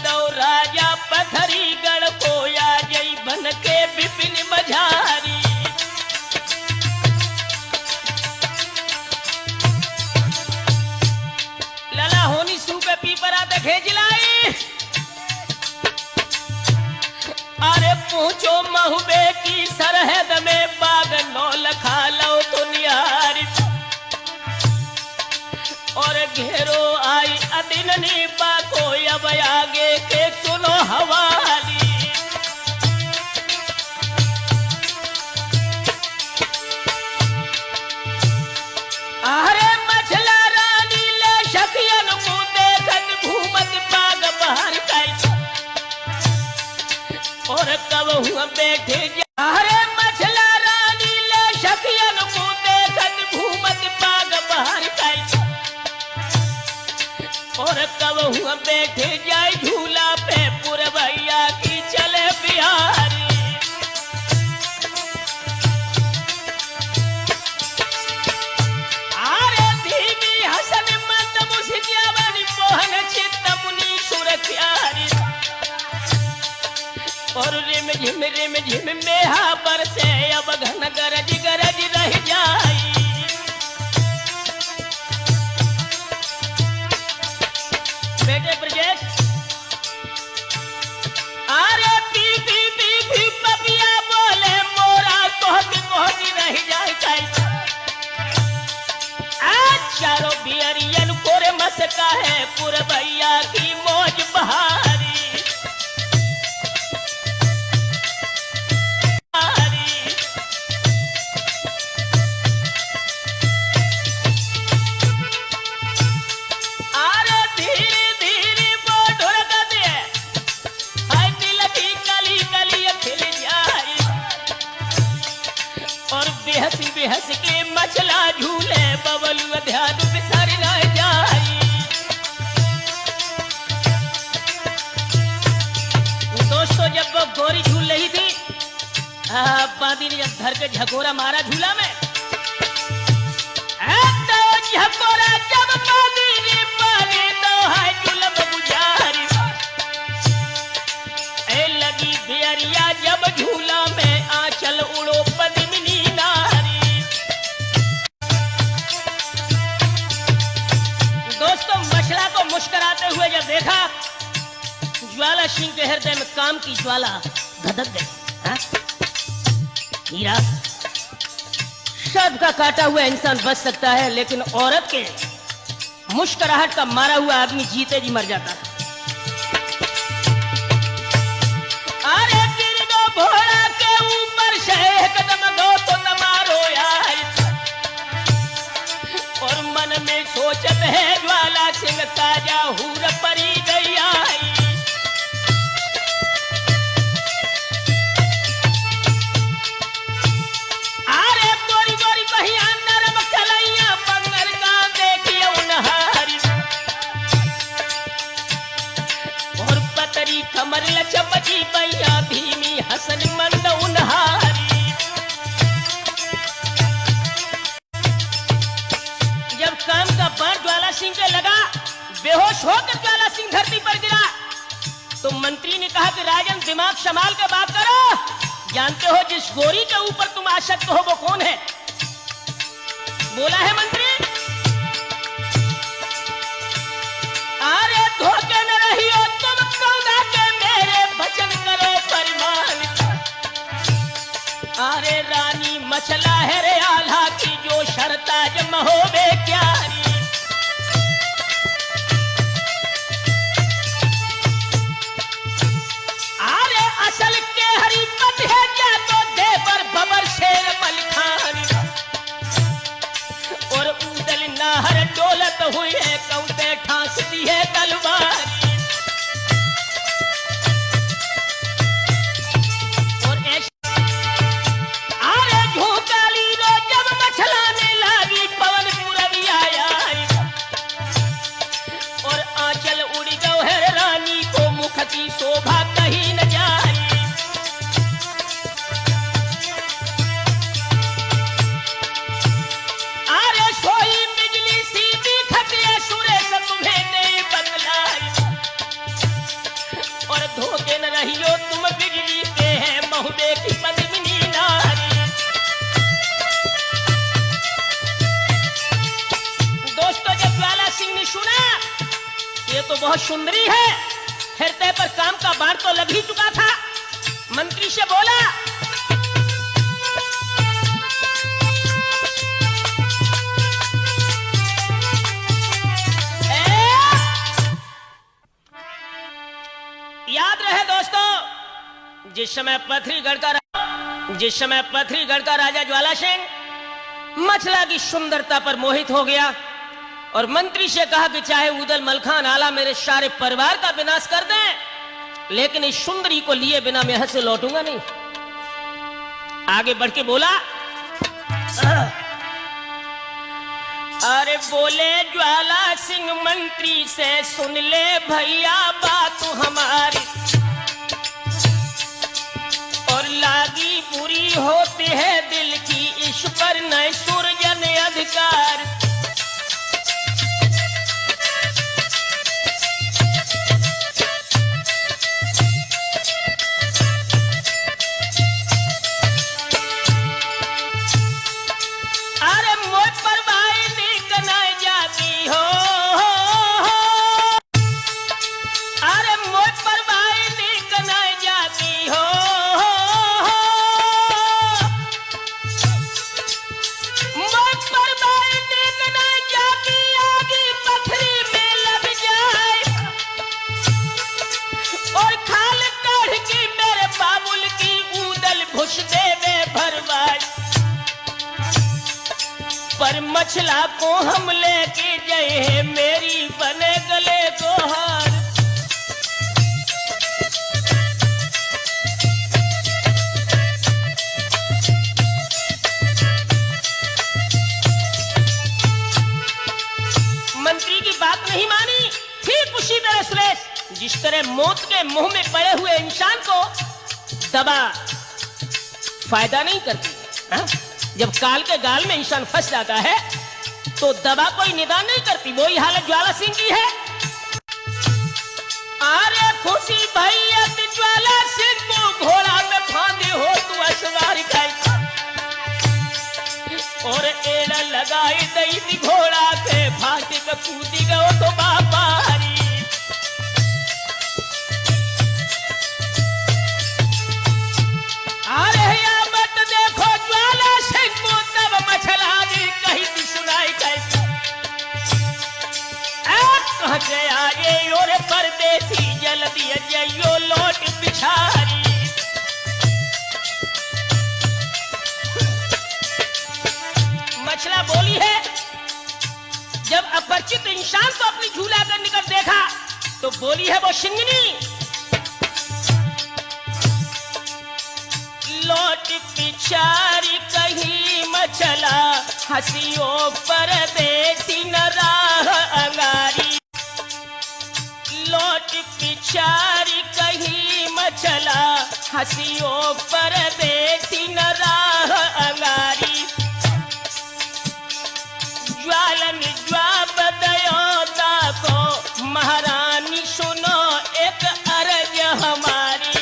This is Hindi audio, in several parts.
लो राजा पथरी गढ़ को आ जई बन के विपिन मझारी। लला होनी सू पे पीपरा देखे जिलाई। अरे पूछो महुबे की सरहद में बाग नौ लखा लो दुनियारी। और घेरो आई अदिननी बाको अब आगे के सुनो हवाली। अरे मछला रानी ले शकियन को देखत घूमत बाग बाहर काई। और कब हुआ बैठे अरे मछला रानी ले शकियन को देखत घूमत बाग बाहर काई। और कब हुआ बैठे जाए झूला पे पुरवैया की चले बिहारी। आरे धीमी हसन मंद मुस्कियावनी मोहन चित्त मुनि सुरख्यारी। और रिम झिम मेहा बरसे अब घन गरज गरज रह जाई। बेटे ब्रजेश अरे पी पपिया बोले मोरा कोहती रह जाए काई। चारों बियरियन कोरे मसका है पुरवैया की मौज बहारी। हंस के मछला झूले बबलू ध्यान बिसर न जाई। दोस्तों जब वो गोरी झूल रही थी बादी ने जब धर के झकोरा मारा झूला में तो झकोरा जब बादी ने मारे तो है जुलम गुजारी। ए लगी बेरिया जब झूला में आंचल उड़ो पद्मिनी नारी। दोस्तों मछला को मुस्कुराते हुए जब देखा ज्वाला सिंह के हृदय में काम की ज्वाला धधक गई। हीरा शब्द का काटा हुआ इंसान बच सकता है लेकिन औरत के मुस्कुराहट का मारा हुआ आदमी जीते जी मर जाता है। अरे गिरनो घोड़ा के ऊपर से कदम दो तो न मारो यार। और मन में सोचत है ज्वाला सिंह ताजा हूर परी गई आई। अरे गोरी गोरी बहिया नरम कलैया बंगर का देखिए उनहारी। और पतरी कमर लचपची बैया धीमी हसन मंद उनहारी। जब काम का बाण ज्वाला सिंह के लगा बेहोश होकर ज्वाला सिंह धरती पर गिरा तो मंत्री ने कहा कि राजन दिमाग संभाल के बात करो। जानते हो जिस गोरी के ऊपर तुम आसक्त हो वो कौन है? बोला है मंत्री। अरे धोखे न रही हो तुम कौना के मेरे भजन करो परिमान। अरे रानी मछला है रे आल्हा की जो शरताज महोबे क्यारी। अरे असल के हरीपत है क्या तो देवर बबर शेर मलिखान। और उदल नाहर डोलत हुई है कौते ठांस दी है तलवारी। की शोभा कहीं न जाए। अरे सोई बिजली सी दिखत है सुरेश तुम्हें नहीं बदला। रहियो तुम बिजली के हैं महुबे की पद्मिनी नारी। दोस्तों, जब ज्वाला सिंह ने सुना ये तो बहुत सुंदरी है, हृदय पर काम का बाण तो लग ही चुका था, मंत्री से बोला, याद रहे दोस्तों, जिस समय पथरीगढ़ का राजा ज्वाला सिंह मछला की सुंदरता पर मोहित हो गया और मंत्री से कहा कि चाहे उदल मलखान आला मेरे सारे परिवार का विनाश कर दें, लेकिन इस सुंदरी को लिए बिना मैं यहाँ से लौटूंगा नहीं। आगे बढ़ के बोला, अरे बोले ज्वाला सिंह मंत्री से, सुन ले भैया बात हमारी, और लागी बुरी होती है दिल की, इस पर न सुरजन अधिकार। पर मछला को हम लेके गए मेरी बने गले को हार। मंत्री की बात नहीं मानी। ठीक उसी तरह सुरेश, जिस तरह मौत के मुंह में पड़े हुए इंसान को दबा फायदा नहीं करती, हा? जब काल के गाल में इंसान फंस जाता है तो दवा कोई निदान नहीं करती। वही हालत ज्वाला सिंह की है। अरे खुशी भैया ज्वाला सिंह को घोड़ा में फांदे हो तू असवार खाई, और एड़ा लगाई दई थी घोड़ा के फांसी पे कूदी गयो तो बापारी। अरे आगे और परदेसी जल्दी जइयो लौट पिछारी। मछला बोली है, जब अपरिचित इंसान को अपनी झूला कर निकट देखा तो बोली है वो सिंगनी, लौट पिछारी कहीं मछला हंसियो परदेसी न राह अंगारी। लौट पिछारी कहीं मछला हंसियो परदेसी न राह अंगारी। ज्वालन ज्वाब दयोता को महारानी सुनो एक अर्ज हमारी।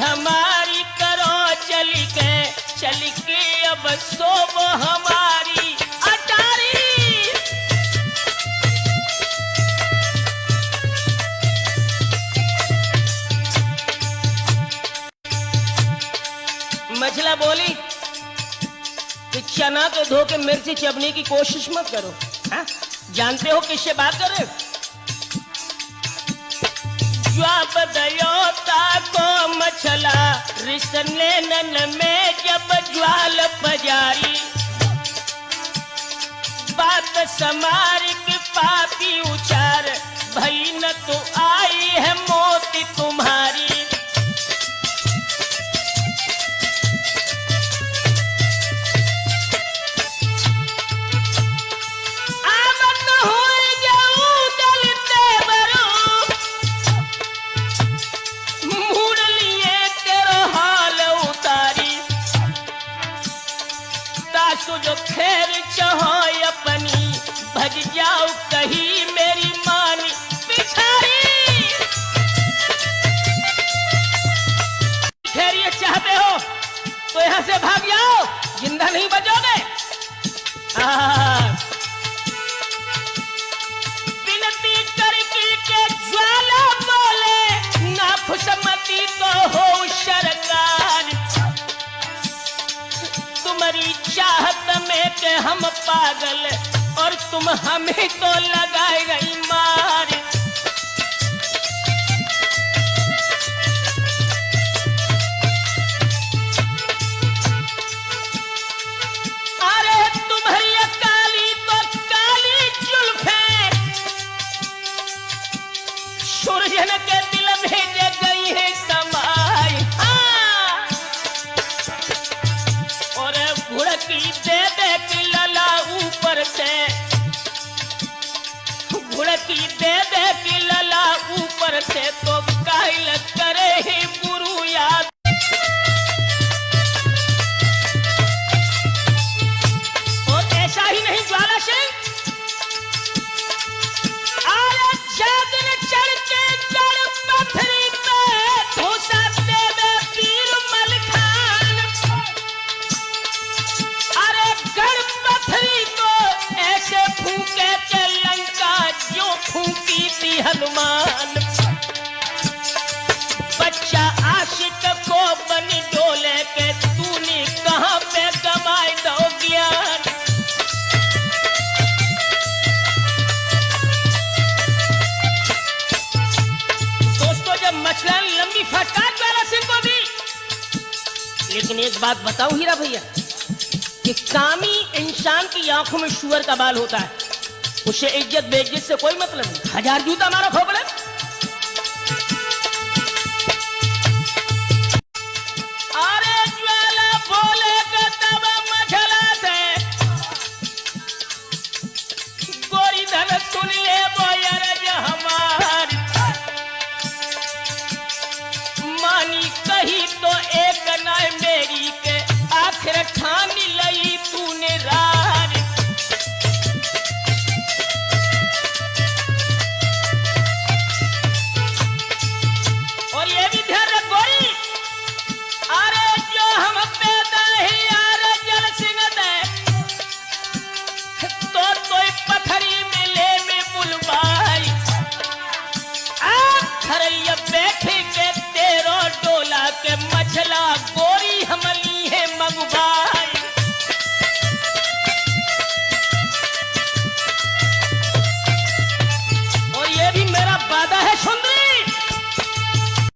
हमारी करो चल के अब सोब हमारी अटारी। मछला बोली कि चना को धो के मिर्ची चबने की कोशिश मत करो, हा? जानते हो किससे बात कर रहे हो? ज्वाब दयोता को मछला रिसने नन में जब ज्वाल पजारी। बात समार की पापी उचार भई न तो आई है मौत तुम्हारी। हम पागल और तुम हमें तो लगाए गई मार। अरे तुम्हारी काली तो काली जुल्फें सूरजन के दिल में जे गई है समाई। और घुड़की दे दे कि लला ऊपर से, घुड़की दे दे कि लला ऊपर से तो कायल करे ही गुरु याद। और ऐसा ही नहीं ज्वाला सिंह, अरे जागन चढ़ के गढ़ पथरी पे धोसा देवे पीर मलखान। अरे गढ़ पथरी को ऐसे फूके के लंका जो फूकी थी हनुमान। बच्चा आशिक को बनी डोले के तूने कहां पे गवाए दो ज्ञान। दोस्तों जब मछलन लंबी फटकार ज्वाला सिंह को भी, लेकिन एक बात बताऊं हीरा भैया कि कामी इंसान की आंखों में शुअर का बाल होता है, उसे इज्जत बेइज्जत से कोई मतलब नहीं। 1000 जूता मारो खोपड़े